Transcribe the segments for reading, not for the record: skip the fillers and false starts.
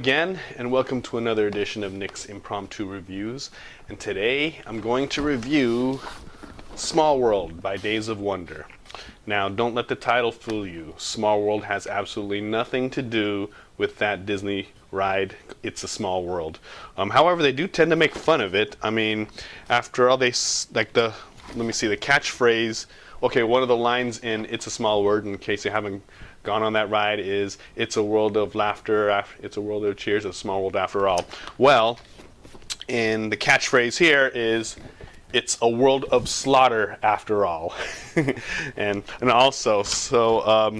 again, and welcome to another edition of Nick's Impromptu Reviews. And today I'm going to review Small World by Days of Wonder. Now, don't let the title fool you. Small World has absolutely nothing to do with that Disney ride, It's a Small World. However, they do tend to make fun of it. I mean, after all, let me see, the catchphrase, okay, one of the lines in It's a Small World, in case you haven't gone on that ride, is it's a world of laughter, it's a world of cheers, a small world after all. Well, in the catchphrase here is it's a world of slaughter after all. and also, so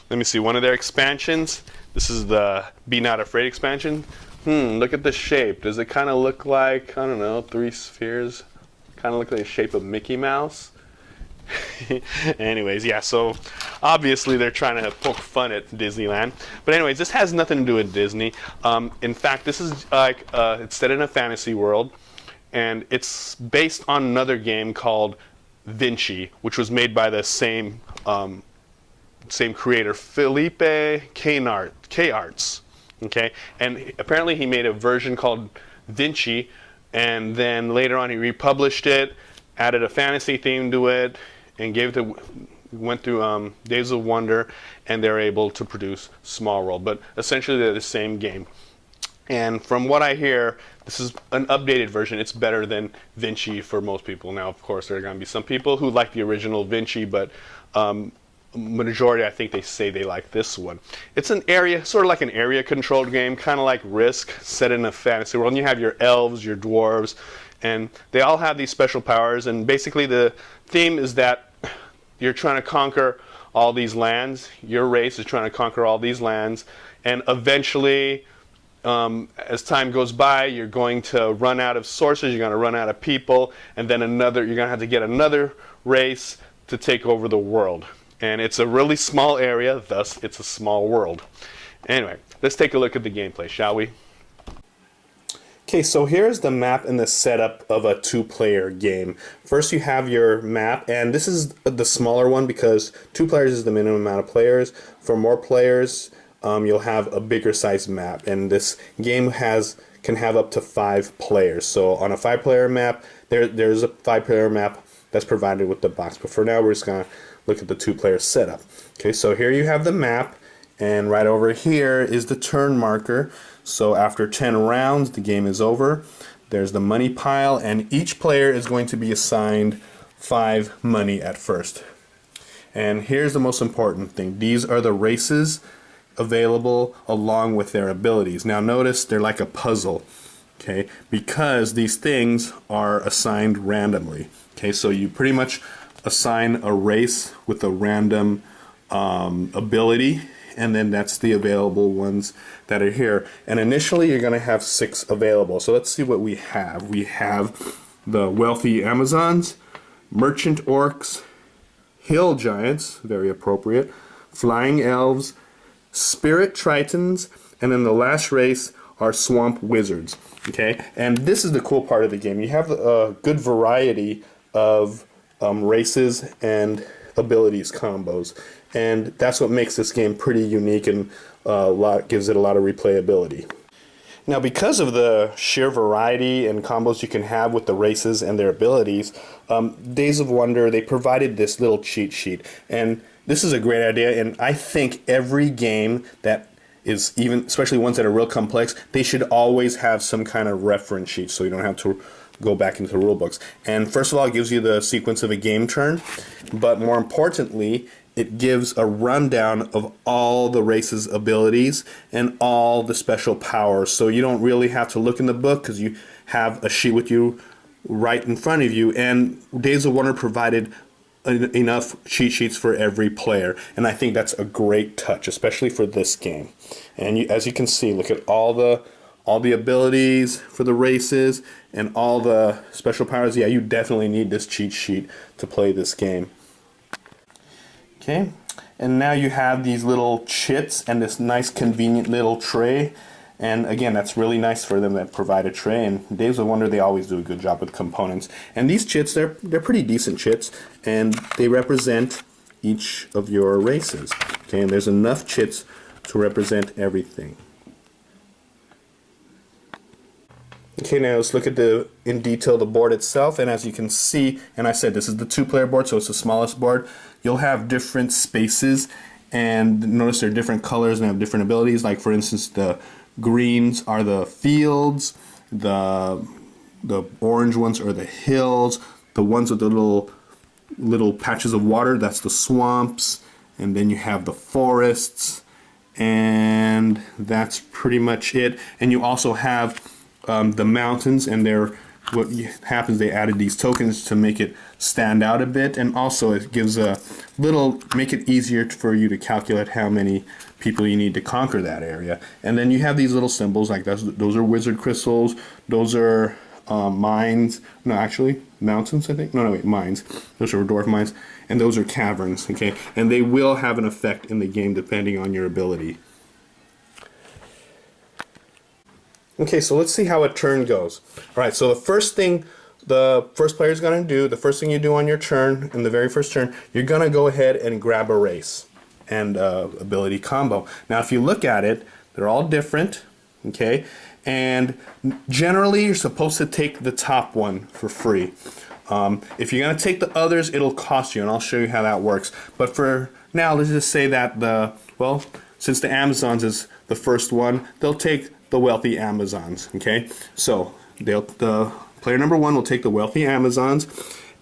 let me see, one of their expansions, this is the Be Not Afraid expansion. Look at the shape. Does it kind of look like, I don't know, 3 spheres? Kind of look like the shape of Mickey Mouse? Anyways, yeah, so obviously they're trying to poke fun at Disneyland. But anyways, this has nothing to do with Disney. In fact, this is like, it's set in a fantasy world, and it's based on another game called Vinci, which was made by the same creator, Felipe K-Arts. Okay, and apparently he made a version called Vinci, and then later on he republished it, added a fantasy theme to it, and went through Days of Wonder, and they're able to produce Small World. But essentially they're the same game. And from what I hear, this is an updated version. It's better than Vinci for most people. Now, of course, there are going to be some people who like the original Vinci, but majority, I think they say they like this one. It's an area, sort of like an area-controlled game, kind of like Risk, set in a fantasy world. And you have your elves, your dwarves, and they all have these special powers. And basically the theme is that you're trying to conquer all these lands. Your race is trying to conquer all these lands. And eventually, as time goes by, you're going to run out of sources, you're going to run out of people, and then you're going to have to get another race to take over the world. And it's a really small area, thus it's a small world. Anyway, let's take a look at the gameplay, shall we? Okay, so here's the map and the setup of a 2-player game. First you have your map, and this is the smaller one because 2 players is the minimum amount of players. For more players, you'll have a bigger size map, and this game can have up to 5 players. So on a 5-player map, there's a 5-player map that's provided with the box. But for now, we're just going to look at the 2-player setup. Okay, so here you have the map, and right over here is the turn marker. So after 10 rounds, the game is over. There's the money pile, and each player is going to be assigned 5 money at first. And here's the most important thing. These are the races available along with their abilities. Now notice they're like a puzzle, okay, because these things are assigned randomly. Okay, so you pretty much assign a race with a random ability, and then that's the available ones that are here. And initially you're going to have 6 available. So let's see what we have. We have the Wealthy Amazons, Merchant Orcs, Hill Giants, very appropriate, Flying Elves, Spirit Tritons, and then the last race are Swamp Wizards. Okay, and this is the cool part of the game. You have a good variety of races and abilities combos, and that's what makes this game pretty unique and gives it a lot of replayability. Now, because of the sheer variety and combos you can have with the races and their abilities, Days of Wonder, they provided this little cheat sheet, and this is a great idea, and I think every game that is, even especially ones that are real complex, they should always have some kind of reference sheet so you don't have to go back into the rule books. And first of all, it gives you the sequence of a game turn, but more importantly, it gives a rundown of all the race's abilities and all the special powers. So you don't really have to look in the book because you have a sheet with you right in front of you. And Days of Wonder provided enough cheat sheets for every player, and I think that's a great touch, especially for this game. And as you can see, look at all the abilities for the races and all the special powers. Yeah, you definitely need this cheat sheet to play this game. Okay, and now you have these little chits and this nice convenient little tray. And again, that's really nice for them that provide a tray. And Days of Wonder, they always do a good job with components. And these chits, they're pretty decent chits, and they represent each of your races. Okay, and there's enough chits to represent everything. Okay, now let's look at in detail the board itself, and as you can see, and I said this is the 2-player board, so it's the smallest board. You'll have different spaces, and notice they're different colors and have different abilities. Like for instance, the greens are the fields, the orange ones are the hills, the ones with the little patches of water, that's the swamps, and then you have the forests, and that's pretty much it. And you also have the mountains, and what happens, they added these tokens to make it stand out a bit, and also it gives make it easier for you to calculate how many people you need to conquer that area. And then you have these little symbols, like those are wizard crystals, those are mines, no, actually mountains, I think, no wait, mines, those are dwarf mines, and those are caverns, okay, and they will have an effect in the game depending on your ability. Okay, so let's see how a turn goes. Alright, so the first thing the first player is going to do, the first thing you do on your turn, in the very first turn, you're going to go ahead and grab a race and ability combo. Now if you look at it, they're all different, okay, and generally you're supposed to take the top one for free. If you're going to take the others, it'll cost you, and I'll show you how that works. But for now, let's just say that since the Amazons is the first one, they'll take the wealthy Amazons, okay? So the player number 1 will take the wealthy Amazons,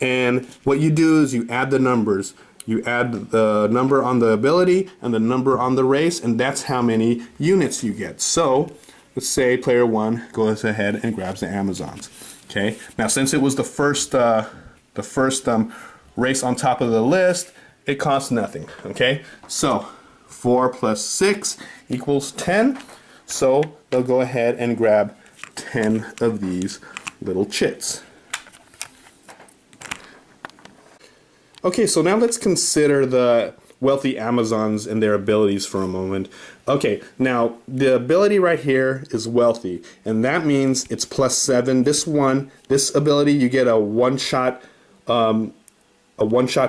and what you do is you add the numbers. You add the number on the ability and the number on the race, and that's how many units you get. So let's say player 1 goes ahead and grabs the Amazons. Okay. Now since it was the first race on top of the list, it costs nothing. Okay. So 4 plus 6 equals 10. So they'll go ahead and grab 10 of these little chits. Okay, so now let's consider the wealthy Amazons and their abilities for a moment. Okay, now the ability right here is wealthy, and that means it's plus 7. This ability, you get a one-shot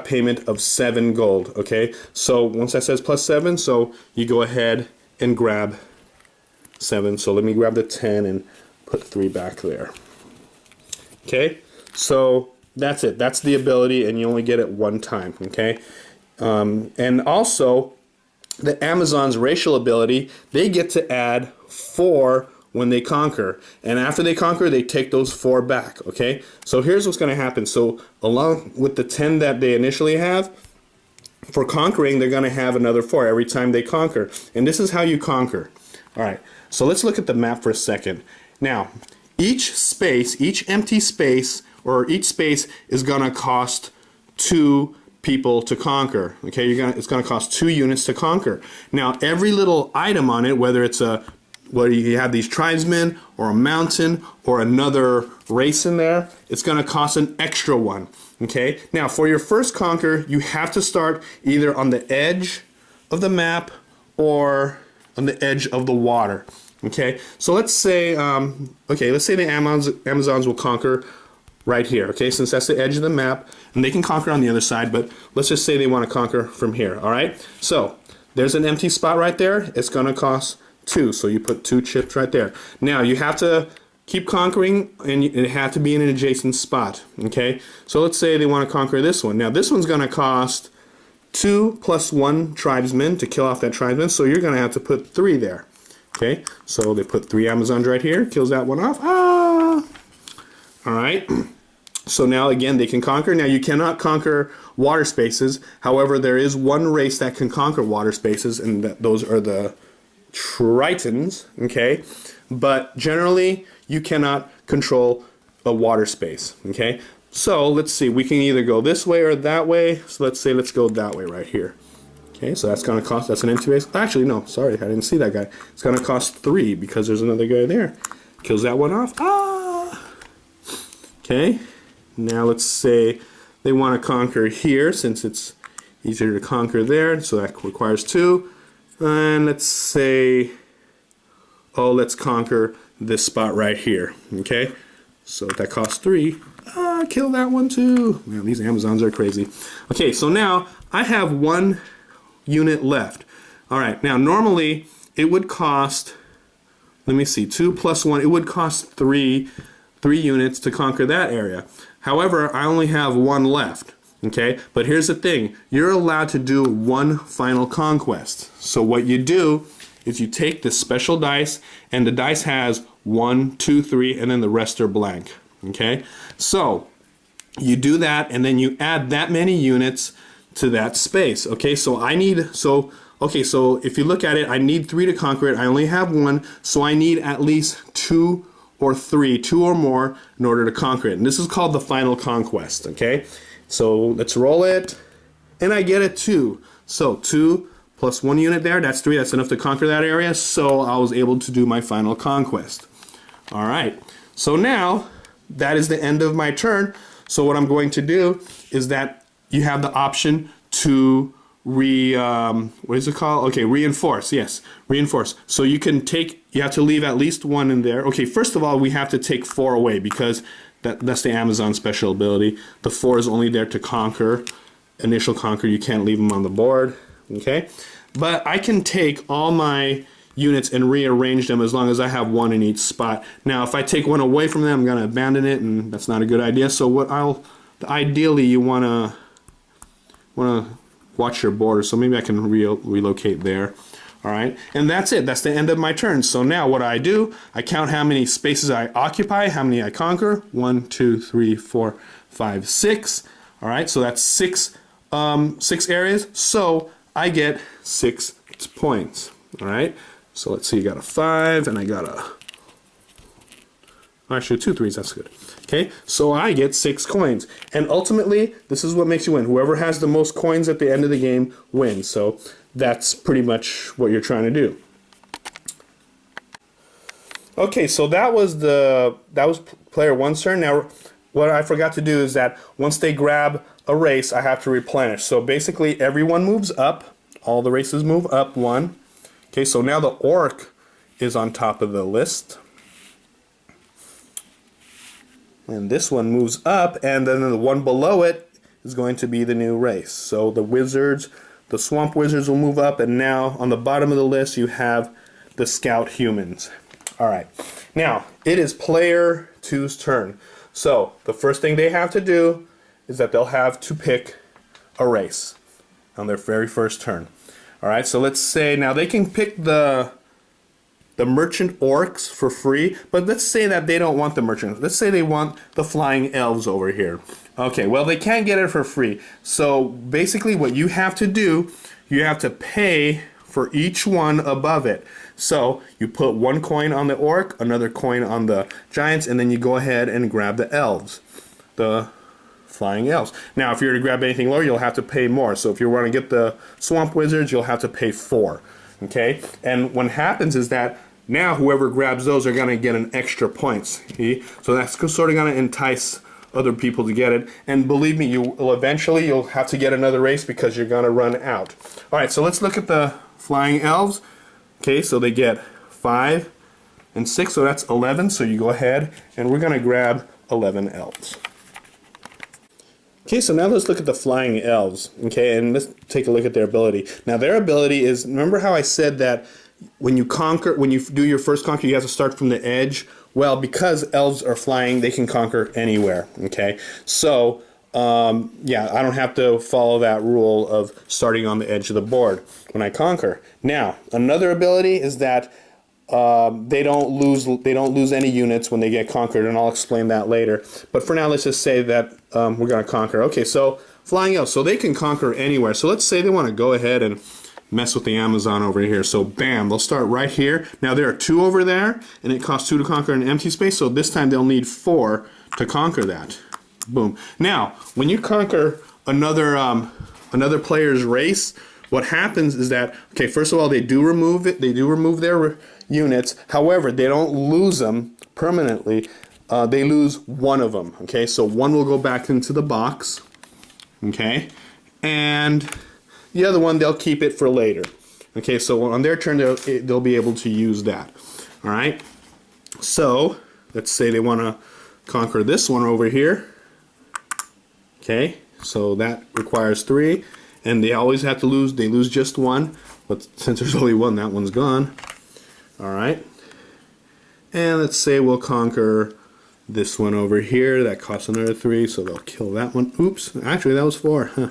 payment of 7 gold. Okay, so once that says plus 7, so you go ahead and grab 7. So let me grab the 10 and put 3 back there. Okay, so that's it. That's the ability, and you only get it one time. Okay, and also the Amazon's racial ability, they get to add 4 when they conquer, and after they conquer, they take those 4 back. Okay, so here's what's going to happen. So along with the 10 that they initially have, for conquering, they're going to have another 4 every time they conquer, and this is how you conquer. All right, so let's look at the map for a second. Now, each empty space, or each space is going to cost 2 people to conquer. Okay, it's going to cost 2 units to conquer. Now, every little item on it, whether you have these tribesmen or a mountain or another race in there, it's going to cost an extra 1. Okay, now for your first conquer, you have to start either on the edge of the map or on the edge of the water. Okay, so let's say the Amazons will conquer right here. Okay, since that's the edge of the map, and they can conquer on the other side, but let's just say they want to conquer from here. All right, so there's an empty spot right there. It's going to cost 2, so you put 2 chips right there. Now you have to keep conquering, and it has to be in an adjacent spot. Okay, so let's say they want to conquer this one. Now this one's going to cost 2 plus 1 tribesmen to kill off that tribesman, so you're going to have to put 3 there. Okay, so they put 3 Amazons right here, kills that one off. Ah! All right, so now again they can conquer. Now you cannot conquer water spaces. However, there is one race that can conquer water spaces, and those are the Tritons. Okay, but generally you cannot control a water space. Okay, so let's see. We can either go this way or that way. So let's go that way right here. Okay, so that's going to cost, that's an empty base. Actually, no, sorry, I didn't see that guy. It's going to cost 3 because there's another guy there. Kills that one off. Ah! Okay, now let's say they want to conquer here since it's easier to conquer there, so that requires 2. And let's say, let's conquer this spot right here. Okay, so that costs 3. Ah, kill that one too. Man, these Amazons are crazy. Okay, so now I have 1 unit left. All right, now normally it would cost let me see, 2 plus 1, it would cost 3 units to conquer that area. However, I only have 1 left. Okay, but here's the thing, you're allowed to do 1 final conquest. So what you do is you take this special dice, and the dice has 1, 2, 3, and then the rest are blank. Okay, so you do that, and then you add that many units to that space. Okay, so so if you look at it, I need 3 to conquer it. I only have 1, so I need at least 2 or 3, 2 or more, in order to conquer it. And this is called the final conquest. Okay, so let's roll it, and I get a 2. So 2 plus 1 unit there, that's 3. That's enough to conquer that area. So I was able to do my final conquest. All right, so now that is the end of my turn. So what I'm going to do is that you have the option to what is it called? Okay, reinforce. Yes, reinforce. So you can take, you have to leave at least 1 in there. Okay, first of all, we have to take 4 away because that's the Amazon special ability. The 4 is only there to conquer, initial conquer. You can't leave them on the board. Okay, but I can take all my units and rearrange them as long as I have 1 in each spot. Now, if I take 1 away from them, I'm going to abandon it, and that's not a good idea. So ideally, you want to watch your border. So maybe I can relocate there. All right, and that's it. That's the end of my turn. So now what I do, I count how many spaces I occupy, how many I conquer. 1, 2, 3, 4, 5, 6. All right, so that's 6 areas. So I get 6 points. All right, so let's see. You got a 5, and I got actually 2 3s. That's good. Okay, so I get 6 coins, and ultimately, this is what makes you win. Whoever has the most coins at the end of the game wins. So that's pretty much what you're trying to do. Okay, so that was player 1's turn. Now, what I forgot to do is that once they grab a race, I have to replenish. So basically, everyone moves up. All the races move up 1. Okay, so now the orc is on top of the list. And this one moves up, and then the one below it is going to be the new race. So the wizards, the swamp wizards will move up, and now on the bottom of the list you have the scout humans. Alright, now it is player 2's turn. So the first thing they have to do is that they'll have to pick a race on their very first turn. Alright, so let's say now they can pick the merchant orcs for free, but let's say that they don't want the merchant. Let's say they want the flying elves over here. Okay, well, they can't get it for free. So basically what you have to do, you have to pay for each one above it. So you put 1 coin on the orc, another coin on the giants, and then you go ahead and grab the elves, the flying elves. Now, if you're to grab anything lower, you'll have to pay more. So if you want to get the swamp wizards, you'll have to pay 4. Okay, and what happens is that now whoever grabs those are going to get an extra points. See? So that's sort of going to entice other people to get it. And believe me, you'll have to get another race because you're going to run out. All right, so let's look at the flying elves. Okay, so they get 5 and 6, so that's 11. So you go ahead, and we're going to grab 11 elves. Okay, so now let's look at the flying elves. Okay, and let's take a look at their ability. Now their ability is, remember how I said that when you do your first conquer, you have to start from the edge? Well, because elves are flying, they can conquer anywhere. Okay, so yeah, I don't have to follow that rule of starting on the edge of the board when I conquer. Now, another ability is that they don't lose any units when they get conquered, and I'll explain that later. But for now, let's just say that we're going to conquer. Okay, so flying elves, so they can conquer anywhere. So let's say they want to go ahead and mess with the Amazon over here. So bam, they'll start right here. Now there are 2 over there, and it costs 2 to conquer an empty space. So this time they'll need 4 to conquer that. Boom. Now, when you conquer another player's race, what happens is that, okay, first of all, they do remove it. They do remove their units. However, they don't lose them permanently. They lose 1 of them. Okay, so 1 will go back into the box. Okay, and the other one, they'll keep it for later. Okay, so on their turn, they'll be able to use that. All right, so let's say they want to conquer this one over here. Okay, so that requires 3, and they always have to lose. They lose just 1, but since there's only 1, that one's gone. All right, And let's say we'll conquer this one over here. That costs another 3, so they'll kill that one. Oops, actually that was 4. Huh.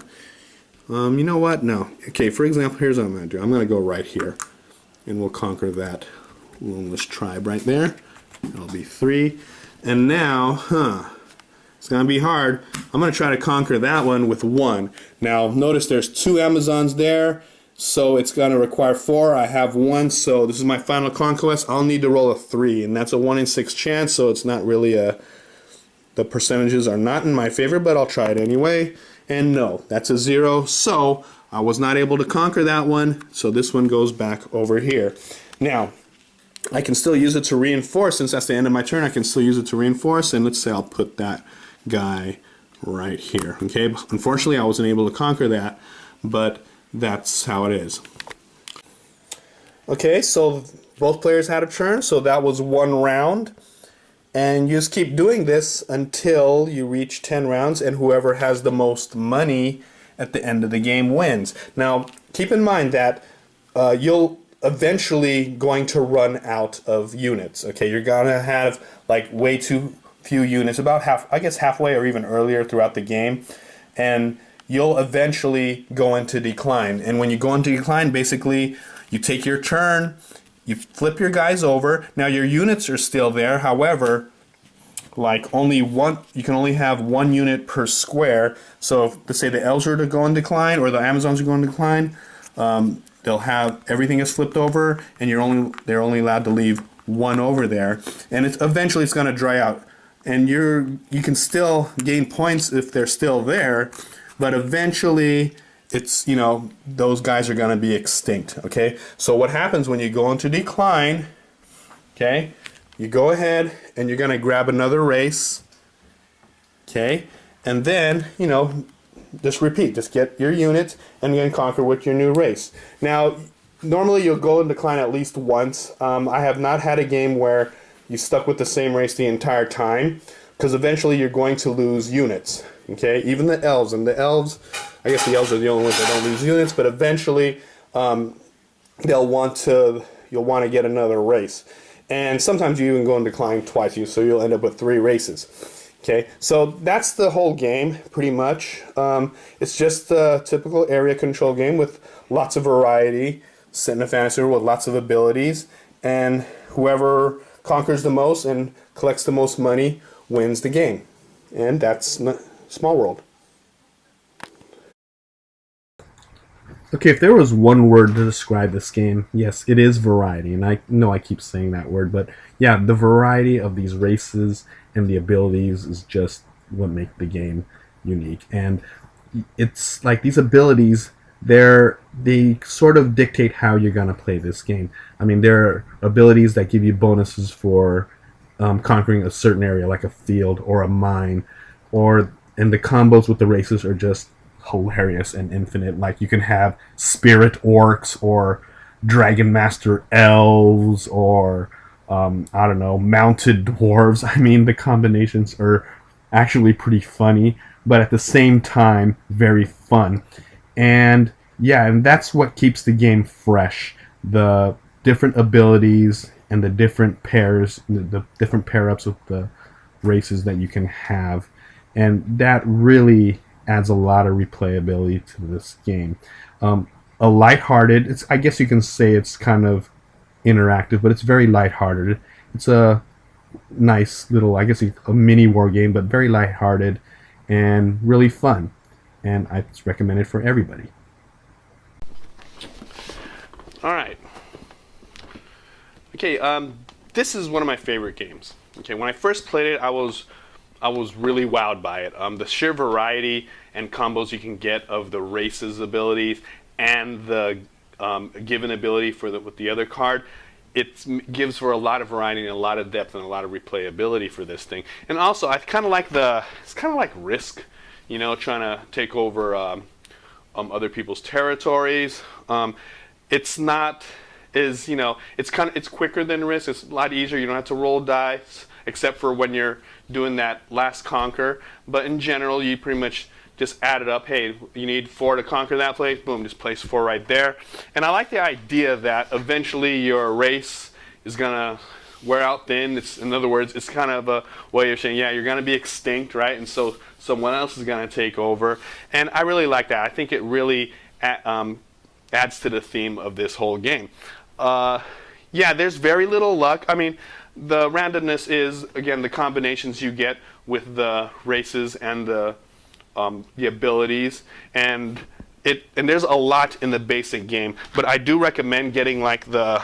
You know what? No. Okay, for example, here's what I'm going to do. I'm going to go right here, and we'll conquer that loneless tribe right there. That'll be 3. And now, it's going to be hard. I'm going to try to conquer that one with 1. Now, notice there's 2 Amazons there, so it's going to require 4. I have 1, so this is my final conquest. I'll need to roll a 3, and that's a 1 in 6 chance, so it's not really the percentages are not in my favor, but I'll try it anyway. And no, that's a 0, so I was not able to conquer that one, so this one goes back over here. Now, I can still use it to reinforce. Since that's the end of my turn, I can still use it to reinforce, and let's say I'll put that guy right here. Okay, unfortunately I wasn't able to conquer that, but that's how it is. Okay, so both players had a turn, so that was 1 round. And you just keep doing this until you reach 10 rounds, and whoever has the most money at the end of the game wins. Now, keep in mind that you'll eventually going to run out of units. Okay, you're gonna have like way too few units, about halfway or even earlier throughout the game, and you'll eventually go into decline. And when you go into decline, basically you take your turn, you flip your guys over. Now your units are still there, however, like you can only have 1 unit per square. So if, let's say the elves are to go in decline, or the Amazons are going to decline, they'll have everything is flipped over, and they're only allowed to leave 1 over there, and eventually it's going to dry out. And you can still gain points if they're still there, but eventually it's, those guys are going to be extinct. Okay, so what happens when you go into decline? Okay, you go ahead and you're going to grab another race. Okay, and then just repeat. Just get your units and you're going to conquer with your new race. Now, normally you'll go in decline at least once. I have not had a game where you stuck with the same race the entire time, because eventually you're going to lose units. Okay, even the elves, I guess the elves are the only ones that don't lose units, but eventually you'll want to get another race. And sometimes you even go in decline twice, so you'll end up with 3 races. Okay, so that's the whole game, pretty much. It's just a typical area control game with lots of variety, set in a fantasy world with lots of abilities, and whoever conquers the most and collects the most money wins the game. And that's Small World. Okay, if there was one word to describe this game, yes, it is variety. And I know I keep saying that word, but yeah, the variety of these races and the abilities is just what make the game unique. And it's like these abilities, they sort of dictate how you're going to play this game. I mean, there are abilities that give you bonuses for conquering a certain area, like a field or a mine, and the combos with the races are just hilarious and infinite. Like you can have spirit orcs or dragon master elves or I don't know, mounted dwarves. I mean, the combinations are actually pretty funny, but at the same time very fun. And yeah, and that's what keeps the game fresh. The different abilities and the different pairs, the different pair-ups with the races that you can have. And that really adds a lot of replayability to this game. A lighthearted, I guess you can say it's kind of interactive, but it's very lighthearted. It's a nice little, I guess, a mini war game, but very lighthearted and really fun. And I recommend it for everybody. All right. Okay, this is one of my favorite games. Okay, when I first played it, I was really wowed by it. The sheer variety and combos you can get of the races abilities and the given ability with the other card, it gives for a lot of variety and a lot of depth and a lot of replayability for this thing. And also, I kind of like it's kind of like Risk, trying to take over other people's territories. It's not it's quicker than Risk. It's a lot easier. You don't have to roll dice except for when you're doing that last conquer. But in general, you pretty much just add it up. Hey, you need 4 to conquer that place. Boom, just place 4 right there. And I like the idea that eventually your race is gonna wear out thin. It's, in other words, it's kind of a way of saying, yeah, you're going to be extinct, right? And so someone else is going to take over. And I really like that. I think it really adds to the theme of this whole game. Yeah, there's very little luck. I mean, the randomness is, again, the combinations you get with the races and the abilities, and there's a lot in the basic game. But I do recommend getting like the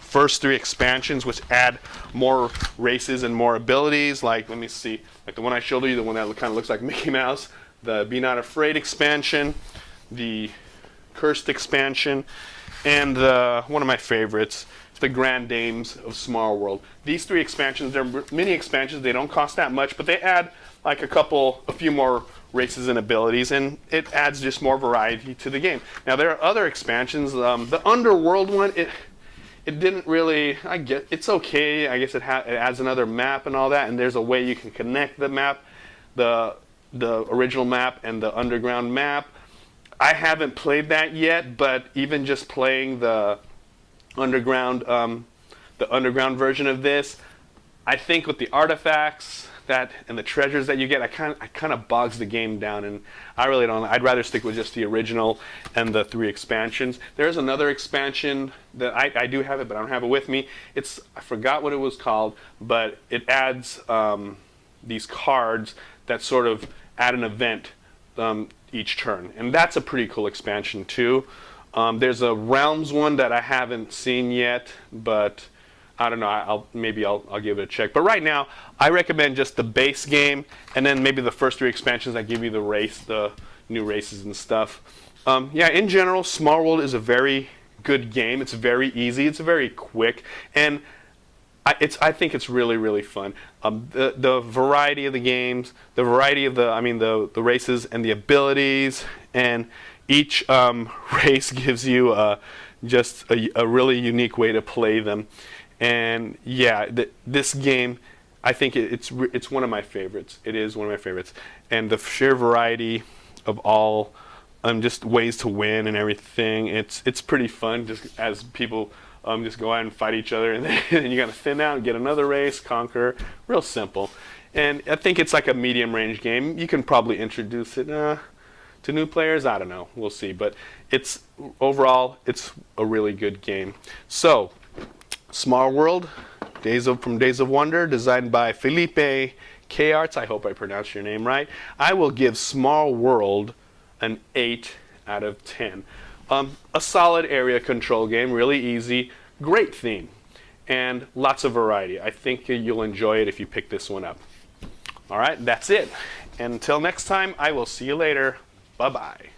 first 3 expansions, which add more races and more abilities. Like, let me see, like the one I showed you, the one that kind of looks like Mickey Mouse, the Be Not Afraid expansion, the Cursed expansion, and one of my favorites, the Grand Dames of Small World. These 3 expansions, they're mini expansions. They don't cost that much, but they add like a few more races and abilities, and it adds just more variety to the game. Now there are other expansions. The Underworld one, it didn't really. It's okay. I guess it adds another map and all that, and there's a way you can connect the map, the original map and the underground map. I haven't played that yet, but even just playing the underground version of this, I think with the artifacts and the treasures that you get, I kind of bogs the game down, and I really don't. I'd rather stick with just the original and the 3 expansions. There's another expansion that I do have it, but I don't have it with me. I forgot what it was called, but it adds these cards that sort of add an event each turn, and that's a pretty cool expansion too. There's a Realms one that I haven't seen yet, but I don't know. Maybe I'll give it a check. But right now, I recommend just the base game, and then maybe the first 3 expansions that give you the new races and stuff. Yeah, in general, Small World is a very good game. It's very easy. It's very quick, and I think it's really, really fun. The variety of the games, the variety of the races and the abilities, and each race gives you just a really unique way to play them. And yeah, this game, I think it's one of my favorites. It is one of my favorites, and the sheer variety of all just ways to win and everything. It's pretty fun, just as people just go out and fight each other, and then you got to thin out and get another race, conquer. Real simple, and I think it's like a medium range game. You can probably introduce it to new players. I don't know, we'll see, but overall it's a really good game. So, Small World, from Days of Wonder, designed by Felipe K. Arts. I hope I pronounced your name right. I will give Small World an 8 out of 10. A solid area control game, really easy, great theme, and lots of variety. I think you'll enjoy it if you pick this one up. All right, that's it. And until next time, I will see you later. Bye-bye.